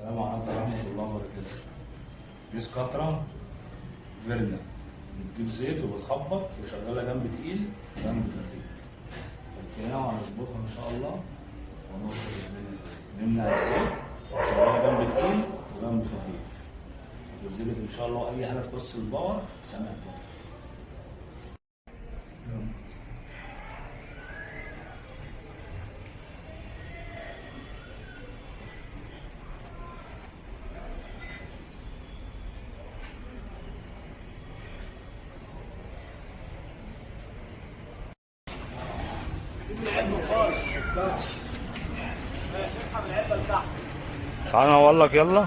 السلام عليكم ورحمة الله وبركاته. كيس كاترة فيرنا، بتجيب زيت وبتخبط وشغالة جنب تقيل جنب خفيف. فكيناها وهنظبطها إن شاء الله ونوصل نمنع الزيت وشغالة جنب تقيل وجنب خفيف. وتظبط إن شاء الله أي حاجة تخص الباور سامع بقى. تعال اقول لك يلا.